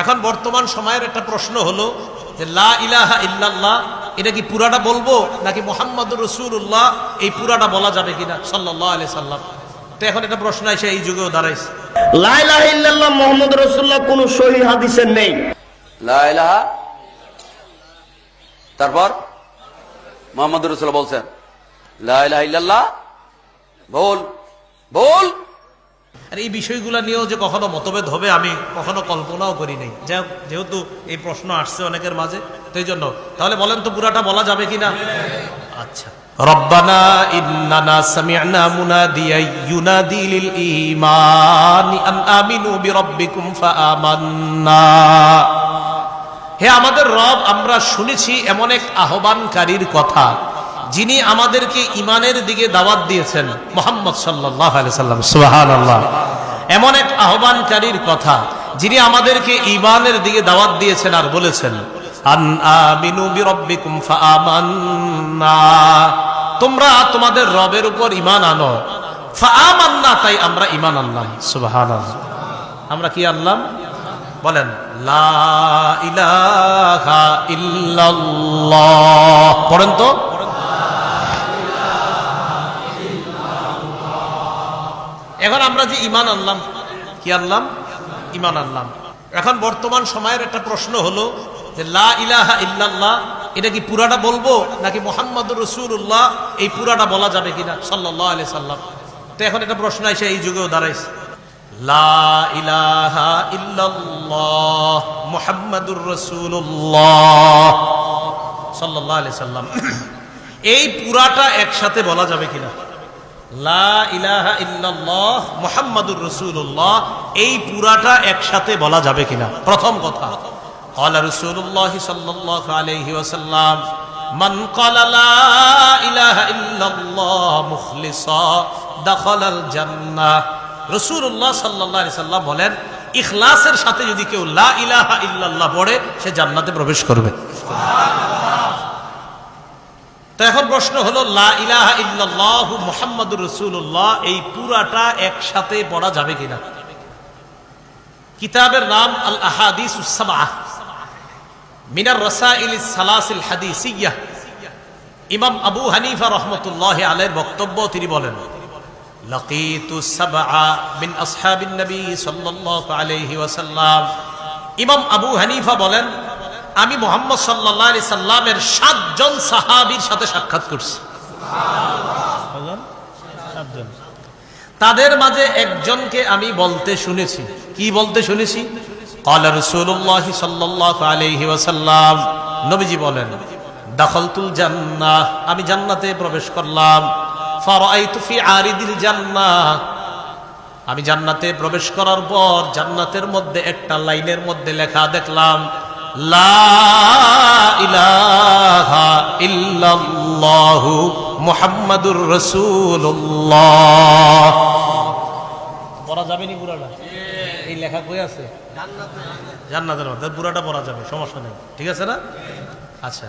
এখন বর্তমান সময়ের একটা প্রশ্ন হলো যে লা ইলাহা ইল্লাল্লাহ এটা কি পুরাটা বলবো নাকি মুহাম্মাদুর রাসূলুল্লাহ এই পুরাটা বলা যাবে কিনা সাল্লাল্লাহু আলাইহি সাল্লাম। তো এখন এটা প্রশ্ন এসে এই যুগেও দাঁড়াইছে। লা ইলাহা ইল্লাল্লাহ মুহাম্মাদুর রাসূলুল্লাহ কোন সহিহ হাদিসে নেই। লা ইলাহা, তারপর মুহাম্মাদুর রাসূলুল্লাহ বলছেন লা ইলাহা ইল্লাল্লাহ বল বল। আর এই বিষয়গুলো নিয়েও যে কখনো মতভেদ হবে আমি কখনো কল্পনাও করি নাই। যেহেতু এই প্রশ্ন আসছে অনেকের মাঝে, তো এই জন্য তাহলে বলেন তো পুরাটা বলা যাবে কিনা? আচ্ছা, রব্বানা ইন্নানা সামি'না মুনাদিয়ান ইউনাদি লিল ঈমানি আন আমিনু বিরাব্বিকুম ফাআমান্না। হে আমাদের রব, আমরা শুনেছি এমন এক আহ্বানকারীর কথা যিনি আমাদেরকে ঈমানের দিকে দাওয়াত দিয়েছেন, মুহাম্মদ সাল্লাল্লাহু আলাইহি সাল্লাম। সুবহানাল্লাহ। এমন এক আহ্বানকারীর কথা যিনি আমাদেরকে ঈমানের দিকে দাওয়াত দিয়েছেন আর বলেছেন আন আমিনু বিরাব্বিকুম ফাআমান্না, তোমরা তোমাদের রবের উপর ঈমান আনো। ফাআমান্না, তাই আমরা ঈমান আনলাম। সুবহানাল্লাহ। আমরা কি আনলাম? বলেন লা ইলাহা ইল্লাল্লাহ। পড়েন তো। এখন আমরা যে ঈমান আনলাম, কি আনলাম? ঈমান আনলাম। এখন বর্তমান সময়ের একটা প্রশ্ন হলো যে লা ইলাহা ইল্লাল্লাহ এটা কি পুরাটা বলবো নাকি মুহাম্মাদুর রাসূলুল্লাহ এই পুরাটা বলা যাবে কিনা সাল্লাল্লাহু আলাইহি সাল্লাম। তো এখন এটা প্রশ্ন এসে এই যুগেও দাঁড়াইছে। লা ইলাহা ইল্লাল্লাহ মুহাম্মাদুর রাসূলুল্লাহ সাল্লাল্লাহু আলাইহি সাল্লাম, এই পুরাটা একসাথে বলা যাবে কিনা? লা ইলাহা ইল্লাল্লাহ মুহাম্মাদুর রাসূলুল্লাহ এই পুরাটা একসাথে বলা যাবে কিনা? প্রথম কথা, ক্বালা রাসূলুল্লাহ সাল্লাল্লাহু আলাইহি ওয়াসাল্লাম মান ক্বালা লা ইলাহা ইল্লাল্লাহ মুখলিসা দাখালাল জান্নাহ। রাসূলুল্লাহ সাল্লাল্লাহু আলাইহি সাল্লাম বলেন, ইখলাসের সাথে যদি কেউ লা ইলাহা ইল্লাল্লাহ পড়ে সে জান্নাতে প্রবেশ করবে। তো এখন প্রশ্ন হলো লা ইলাহা ইল্লাল্লাহ মুহাম্মাদুর রাসূলুল্লাহ এই পুরাটা একসাথে পড়া যাবে কিনা? কিতাবের নাম আল আহাদিসুস সাবআহ মিনার রাসাইলিস সালাসিল হাদিসিয়াহ। ইমাম আবু হানিফা রাহমাতুল্লাহি আলাইহির বক্তব্য, তিনি বলেন লাকিতু সাবআ মিন আসহাবিন নবী সাল্লাল্লাহু আলাইহি ওয়াসাল্লাম। ইমাম আবু হানিফা বলেন, আমি মুহাম্মদ সাল্লাল্লাহু আলাইহি সাল্লামের 7 জন সাহাবীর সাথে সাক্ষাৎ করছি। তাদের মাঝে একজনকে আমি বলতে শুনেছি। কি বলতে শুনেছি? ক্বালা রাসূলুল্লাহ সাল্লাল্লাহু আলাইহি ওয়াসাল্লাম, নবীজি বলেন দাখালতুল জান্নাহ, আমি জান্নাতে প্রবেশ করলাম। ফারাআইতু ফি আরিদিল জান্নাহ, আমি জান্নাতে প্রবেশ করার পর জান্নাতের মধ্যে একটা লাইনের মধ্যে লেখা দেখলাম লা ইলাহা ইল্লাল্লাহু মুহাম্মাদুর রাসূলুল্লাহ। পড়া যাবে নি পুরাটা? এই লেখা কই আছে? জান্নাতের মধ্যে পুরাটা পড়া যাবে, সমস্যা নেই। ঠিক আছে না? আচ্ছা,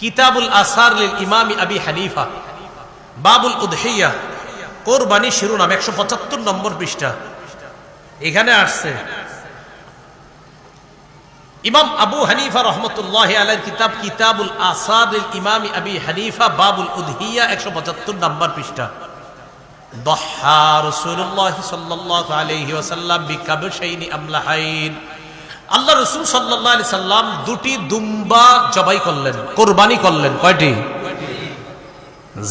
কিতাবুল আসার লিল ইমাম আবি হানিফা বাবুল উদহিয়া কোরবানি শিরোনাম 175 নম্বর পৃষ্ঠা। এখানে আসছে ইমাম আবু হানিফা রাহমাতুল্লাহি আলাইহির কিতাব কিতাবুল আসার লিল ইমাম আবি হানিফা বাবুল উদহিয়া 175 নম্বর পৃষ্ঠা। দহা রাসূলুল্লাহ সাল্লাল্লাহু আলাইহি ওয়াসাল্লাম বিকাবশাইনি আমলাহাইন, আল্লাহ রাসূল সাল্লাল্লাহু আলাইহি সাল্লাম দুটি দুম্বা জবাই করলেন, কুরবানি করলেন। কয়টি?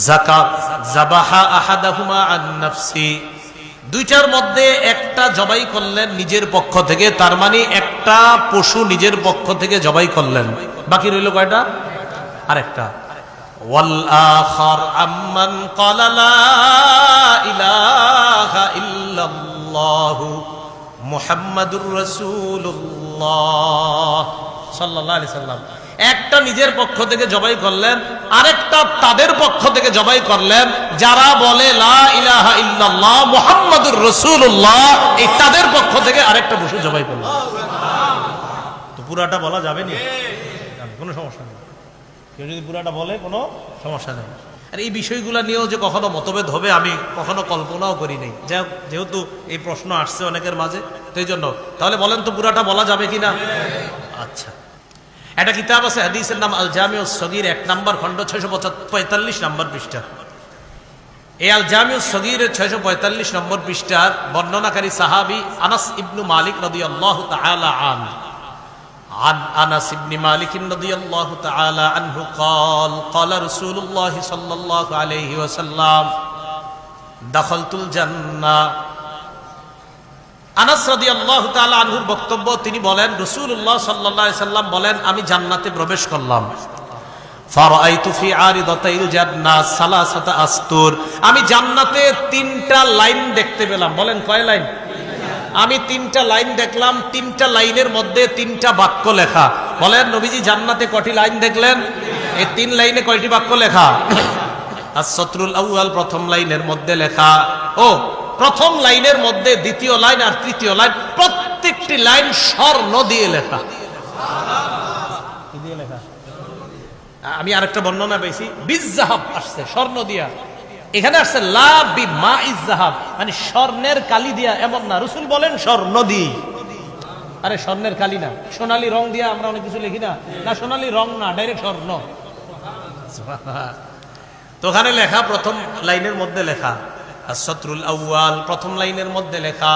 যাকাত যাবাহা আহাদাহুমা আন নাফসি, দুইটার মধ্যে একটা জবাই করলেন নিজের পক্ষ থেকে, তার মানে একটা পশু নিজের পক্ষ থেকে জবাই করলেন। বাকি রইল কয়টা? আরেকটা। ওয়াল আখার আম্মান ক্বালা লা ইলাহা ইল্লাল্লাহু মুহাম্মাদুর রাসূলুল্লাহ সাল্লাল্লাহু আলাইহি সাল্লাম, একটা নিজের পক্ষ থেকে জবাই করলেন, আরেকটা তাদের পক্ষ থেকে জবাই করলেন যারা বলে লা ইলাহা ইল্লাল্লাহ মুহাম্মাদুর রাসূলুল্লাহ, এই তাদের পক্ষ থেকে আরেকটা পশু জবাই করলেন। তো পুরাটা বলা যাবে না, কোনো সমস্যা নেই। কেউ যদি পুরাটা বলে কোনো সমস্যা নেই। আর এই বিষয়গুলো নিয়েও যে কখনো মতভেদ হবে আমি কখনো কল্পনাও করি নাই, যেহেতু এই প্রশ্ন আসছে অনেকের মাঝে, তো এই জন্য তাহলে বলেন তো পুরাটা বলা যাবে কিনা? আচ্ছা, একটা কিতাব আছে হাদিসের নাম আল জামিউস সগীর, 1 নম্বর খণ্ড 645 নম্বর পৃষ্ঠা। এই আল জামিউস সগীরের 645 নম্বর পৃষ্ঠার বর্ণনাকারী সাহাবী আনাস ইবনু মালিক রাদিয়াল্লাহু তাআলা আনহু। عن أنس بن مالك رضي الله تعالى عنه قال قال رسول الله صلى الله عليه وسلم دخلت الجنة। আনাস রাদিয়াল্লাহু তাআলা আনহুর বক্তব্য, তিনি বলেন রাসূলুল্লাহ সাল্লাল্লাহু আলাইহি সাল্লাম বলেন আমি জান্নাতে প্রবেশ করলাম। ফারাআইতু ফি আরিদাতাইল জান্নাহ সালাসাতা আস্তুর, আমি জান্নাতে 3টা লাইন দেখতে পেলাম। বলেন কয় লাইন? আমি 3টা লাইন দেখলাম, 3টা লাইনের মধ্যে 3টা বাক্য লেখা। বলেন নবীজি জান্নাতে কয়টি লাইন দেখলেন? এই 3 লাইনে কয়টি বাক্য লেখা? আস-সাতরুল আউয়াল, প্রথম লাইনের মধ্যে লেখা, ও প্রথম লাইনের মধ্যে দ্বিতীয় লাইন আর তৃতীয় লাইন, প্রত্যেকটি লাইন স্বর্ণ দিয়ে লেখা। কি দিয়ে লেখা? আমি আরেকটা বর্ণনা পেয়েছি, বিজ্জাহাব আসছে, স্বর্ণ দিয়া। এখানে আসছে লা বিমাইজ যাহাব, মানে স্বর্ণের কালি দিয়া, এমন না। রাসূল বলেন স্বর্ণ দি। আরে স্বর্ণের কালি না, সোনালী রং দিয়া আমরা অনেক কিছু লিখি না, না সোনালী রং না, ডাইরেক্ট স্বর্ণ। তো ওখানে লেখা, প্রথম লাইনের মধ্যে লেখা আস-সাতরুল আউয়াল, প্রথম লাইনের মধ্যে লেখা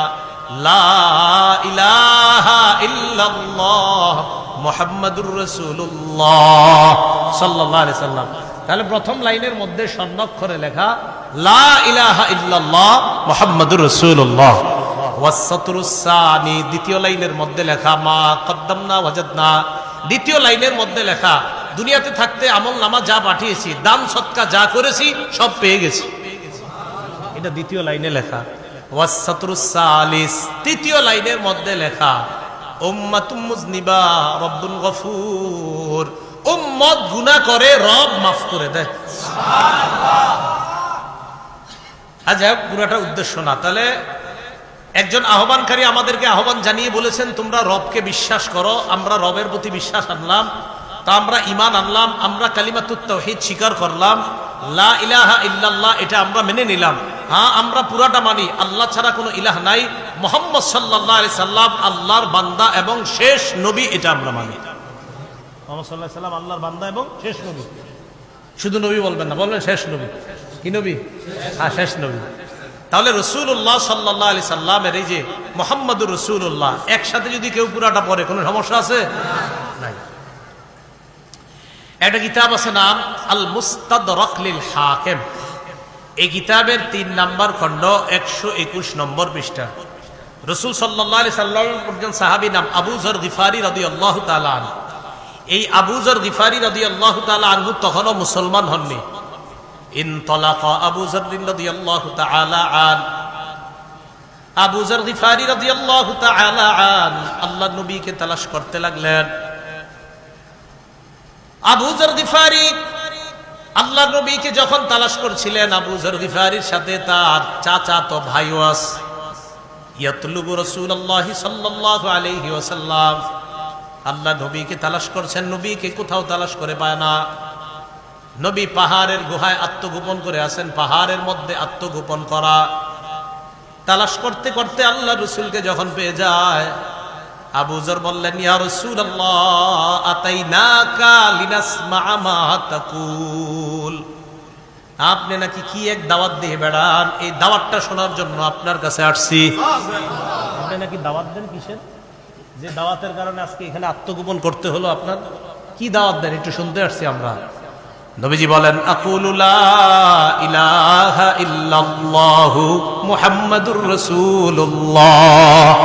লা ইলাহা ইল্লাল্লাহ মুহাম্মাদুর রাসূলুল্লাহ সাল্লাল্লাহু আলাইহি সাল্লাম। তাহলে প্রথম লাইনের মধ্যে স্বর্ণাক্ষরে লেখা লা ইলাহা ইল্লাল্লাহ মুহাম্মাদুর রাসূলুল্লাহ। ওয়াস-সাতরুস সানি, দ্বিতীয় লাইনের মধ্যে লেখা মা কদ্দামনা ওয়াজাদনা। দ্বিতীয় লাইনের মধ্যে লেখা দুনিয়াতে থাকতে আমল নামা যা পাঠিয়েছি, দান সদকা যা করেছি সব পেয়ে গেছি। এটা দ্বিতীয় লাইনে লেখা। ওয়াস-সাতরুস সালিস, তৃতীয় লাইনের মধ্যে লেখা উম্মাতুম মুজনিবা রব্বুল গফুর, উম্মত গুনাহ করে রব মাফ করে দেয়। আচ্ছা, পুরাটা উদ্দেশ্য না। তাহলে একজন আহ্বানকারী আমাদেরকে আহ্বান জানিয়ে বলেছেন তোমরা রবকে বিশ্বাস করো। আমরা রবের প্রতি বিশ্বাস আনলাম, তা আমরা ঈমান আনলাম, আমরা কালিমাতুত তাওহীদ স্বীকার করলাম, লা ইলাহা ইল্লাল্লাহ এটা আমরা মেনে নিলাম। হ্যাঁ, আমরা পুরাটা মানি আল্লাহ ছাড়া কোনো ইলাহ নাই, মুহাম্মদ সাল্লাল্লাহু আলাইহি সাল্লাম আল্লাহর বান্দা এবং শেষ নবী, এটা আমরা মানি। মুহাম্মদ সাল্লাল্লাহু আলাইহি সাল্লাম আল্লাহর বান্দা এবং শেষ নবী। শুধু নবী বলবেন না, বলবেন শেষ নবী। কি নবী? হ্যাঁ, শেষ নবী। তাহলে রাসূলুল্লাহ সাল্লাল্লাহু আলাইহি সাল্লামের এই যে মুহাম্মাদুর রাসূলুল্লাহ একসাথে যদি কেউ পুরাটা পড়ে কোনো সমস্যা আছে? নাই। একটা কিতাব আছে নাম আল মুস্তাদরাক লিল হাকিম। এই কিতাবের 3 নম্বর খণ্ড 121 নম্বর পৃষ্ঠা। রাসূল সাল্লাল্লাহু আলাইহি সাল্লামের একজন সাহাবী নাম আবু যর গিফারি রাদিয়াল্লাহু তাআলা আনহু। এই আবু যর গিফারি রাদিয়াল্লাহু তাআলা আনহু তখনও মুসলমান হননি। ইনতালাকা আবু যর রাদিয়াল্লাহু তাআলা আন, আবু যর গিফারি রাদিয়াল্লাহু তাআলা আন আল্লাহর নবীকে তালাশ করতে লাগলেন। আবু যর গিফারি আল্লাহর নবীকে যখন তালাশ করছিলেন, আবু যর গিফারির সাথে তার চাচাতো ভাইও আছে। ইয়াতলুবু রাসূলুল্লাহ সাল্লাল্লাহু আলাইহি ওয়াসাল্লাম, আল্লাহ নবীকে তালাশ করছেন, নবীকে কোথাও তালাশ করে পায় না। নবী পাহাড়ের গুহায় আত্মগোপন করে আছেন, পাহাড়ের মধ্যে আত্মগোপন করা। তালাশ করতে করতে আল্লাহ রাসূলকে যখন পেয়ে যায়, আবু যর বললেন ইয়া রাসূলুল্লাহ আতাইনাকা লিনাসমা মা তাকুল, আপনি নাকি কি এক দাওয়াত দিয়ে বেড়ান, এই দাওয়াতটা শোনার জন্য আপনার কাছে আসছি। আপনি নাকি দাওয়াত দেন কিসের? যে দাওয়াতের কারণে আজকে এখানে আত্মগোপন করতে হলো আপনার, কি দাওয়াত দেন একটু শুনতে আসছি আমরা। নবীজি বলেন আকুলু লা ইলাহা ইল্লাল্লাহু মুহাম্মাদুর রাসূলুল্লাহ।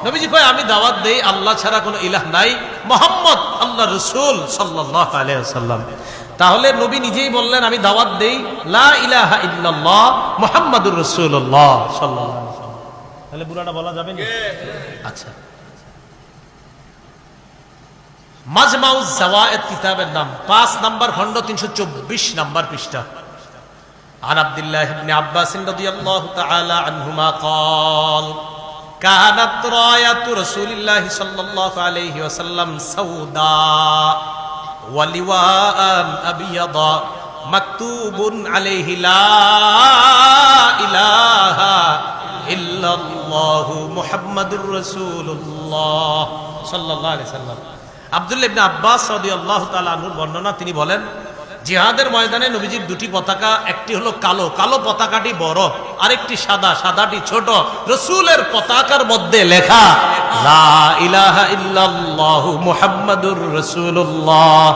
নবীজি কয় আমি দাওয়াত দেই আল্লাহ ছাড়া কোনো ইলাহ নাই, মুহাম্মদ আল্লাহর রাসূল সাল্লাল্লাহু আলাইহি ওয়াসাল্লাম। তাহলে নবী নিজেই বললেন আমি দাওয়াত দেই লা ইলাহা ইল্লাল্লাহ মুহাম্মাদুর রাসূলুল্লাহ সাল্লাল্লাহু আলাইহি ওয়াসাল্লাম। তাহলে পুরাটা বলা যাবে না? আচ্ছা, মাজমাউজ জাওয়ায়েদ কিতাবের নাম, 5 নম্বর খণ্ড 324 নম্বর পৃষ্ঠা। عن عبد الله بن عباس رضي الله تعالى عنهما قال كانت راية رسول الله صلى الله عليه وسلم سوداء ولواء أبيضا মাকতুবুন আলাইহি লা ইলাহা ইল্লাল্লাহু মুহাম্মাদুর রাসূলুল্লাহ সাল্লাল্লাহু আলাইহি সাল্লাম। আব্দুল্লাহ ইবনে আব্বাস রাদিয়াল্লাহু তাআলা আনহুর বর্ণনা, তিনি বলেন জিহাদের ময়দানে নবীজির দুটি পতাকা, একটি হলো কালো, কালো পতাকাটি বড়, আরেকটি সাদা, সাদাটি ছোট। রাসূলের পতাকার মধ্যে লেখা লা ইলাহা ইল্লাল্লাহু মুহাম্মাদুর রাসূলুল্লাহ।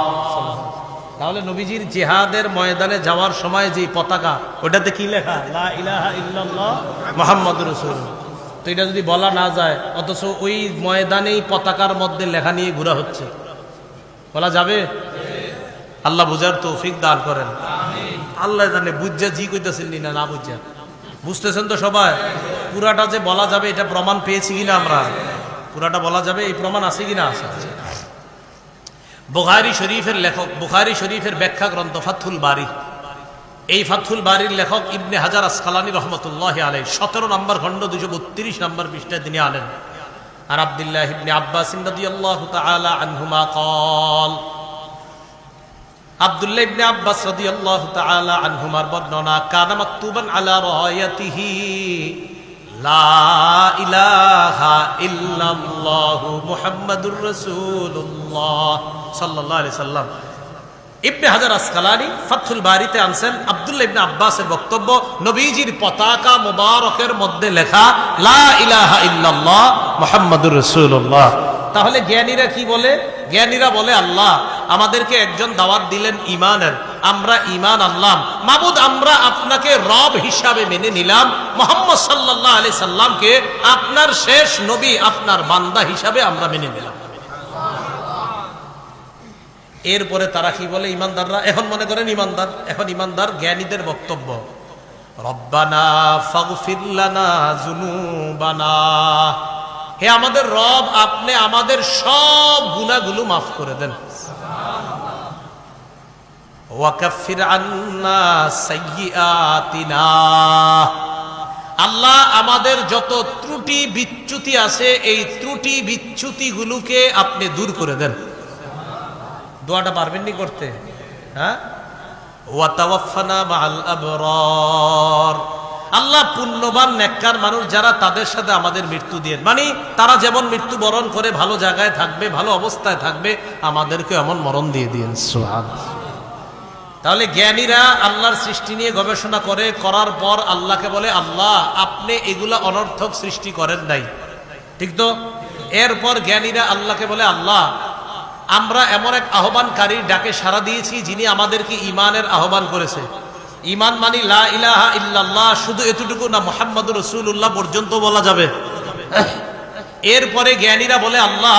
তাহলে নবীজির জিহাদের ময়দানে যাওয়ার সময় যে পতাকা, ওটাতে কি লেখা? লা ইলাহা ইল্লাল্লাহ মুহাম্মাদুর রাসূলুল্লাহ। তো এটা যদি বলা না যায়, অথচ ওই ময়দানেই পতাকার মধ্যে লেখা নিয়ে ঘোরা হচ্ছে, বলা যাবে? আল্লাহ বুঝার তৌফিক দান করেন। আল্লাহ জানে বুঝা জি কইতেছেন না না বুঝা, বুঝতেছেন তো সবাই? পুরাটা যে বলা যাবে এটা প্রমাণ পেয়েছি কিনা আমরা? পুরাটা বলা যাবে এই প্রমাণ আছে কিনা? আছে। বুখারী শরীফের লেখক, বুখারী শরীফের ব্যাখ্যা গ্রন্থ ফাথুল বারী, এই ফাথুল বারীর লেখক ইবনে হাজার আসকালানী রহমতুল্লাহি আলাইহি 17 নম্বর খণ্ড 232 নম্বর পৃষ্ঠায় তিনি আনেন, আর আব্দুল্লাহ ইবনে আব্বাস রাদিয়াল্লাহু তাআলা আনহুমা قال, আব্দুল্লাহ ইবনে আব্বাস রাদিয়াল্লাহু তাআলা আনহুমার বর্ণনা, কানা মাকতুবান আলা রায়াতিহি লা ইলাহা ইল্লাল্লাহু মুহাম্মাদুর রাসূলুল্লাহ সাল্লাল্লাহু আলাইহি সাল্লাম। ইবনে হাজার আসকালানী ফাথুল বারীতে আনছেন আব্দুল্লাহ ইবনে আব্বাসের বক্তব্য, নবীজির পতাকা মুবারকের মধ্যে লেখা লা ইলাহা ইল্লাল্লাহ মুহাম্মাদুর রাসূলুল্লাহ। তাহলে জ্ঞানীরা কি বলে? জ্ঞানীরা বলে আল্লাহ আমাদেরকে একজন দাওয়াত দিলেন ঈমানের, আমরা ঈমান আনলাম। মাবুদ, আমরা আপনাকে রব হিসাবে মেনে নিলাম, মুহাম্মদ সাল্লাল্লাহু আলাইহি সাল্লামকে আপনার শেষ নবী, আপনার বান্দা হিসাবে আমরা মেনে নিলাম। এরপরে তারা কি বলে ঈমানদাররা? এখন মনে করেন ঈমানদার, এখন ঈমানদার জ্ঞানীদের বক্তব্য, রব্বানা ফাগফির লানা যুনুবানা, হে আমাদের রব, আপনি আমাদের সব গুনাহগুলো মাফ করে দেন। ওয়াকাফির আন্না সাইয়্যাতিনা, আল্লাহ আমাদের যত ত্রুটি বিচ্যুতি আছে এই ত্রুটি বিচ্যুতিগুলোকে আপনি দূর করে দেন। দোয়াটা পারবেননি করতে? হ্যাঁ, ওয়া তাওয়াফানা মাআল আবরার, আল্লাহ পুণ্যবান নেককার মানুষ যারা, তাদের সাথে আমাদের মৃত্যু দিয়ে, মানে তারা যেমন মৃত্যুবরণ করে ভালো জায়গায় থাকবে, ভালো অবস্থায় থাকবে, আমাদেরকে এমন মরণ দিয়ে দিয়েন। সুবহানাল্লাহ। তাহলে জ্ঞানীরা আল্লাহর সৃষ্টি নিয়ে গবেষণা করার পর আল্লাহকে বলে, আল্লাহ আপনি এগুলা অনর্থক সৃষ্টি করেন নাই, ঠিক তো? এরপর জ্ঞানীরা আল্লাহকে বলে, আল্লাহ আমরা এমন এক আহ্বানকারীর ডাকে সাড়া দিয়েছি যিনি আমাদেরকে ঈমানের আহ্বান করেছে। ঈমান মানি লা ইলাহা ইল্লাল্লাহ, শুধু এতটুকু না, মুহাম্মাদুর রাসূলুল্লাহ পর্যন্ত বলা যাবে। এরপরে জ্ঞানীরা বলে, আল্লাহ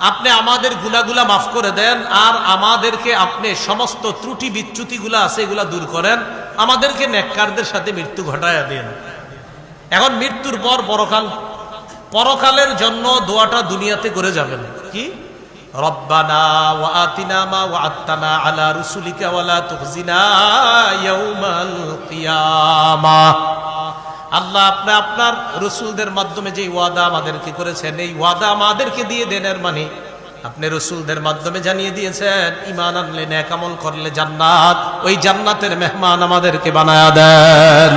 আপনি আমাদের গুনাহগুলা মাফ করে দেন, আর আমাদেরকে আপনি সমস্ত ত্রুটি বিচ্যুতিগুলা আছে এগুলা দূর করেন, আমাদেরকে নেককারদের সাথে মৃত্যু ঘটায়া দেন। এখন মৃত্যুর পর পরকাল, পরকালের জন্য দোয়াটা দুনিয়াতে করে যাবেন কি? রব্বানা ওয়া আতিনা মা ওয়া'আদতানা আলা রুসুলিকা ওয়া লা তুখজিনা ইয়াউমাল কিয়ামাহ, আল্লাহ আপনি আপনার রসুলদের মাধ্যমে যে ওয়াদা আমাদেরকে করেছেন, এই ওয়াদা আমাদেরকে দিয়ে দেন। এর মানে আপনি রসুলদের মাধ্যমে জানিয়ে দিয়েছেন ঈমান আনলে, নেক আমল করলে জান্নাত, ওই জান্নাতের মেহমান আমাদেরকে বানায়া দেন।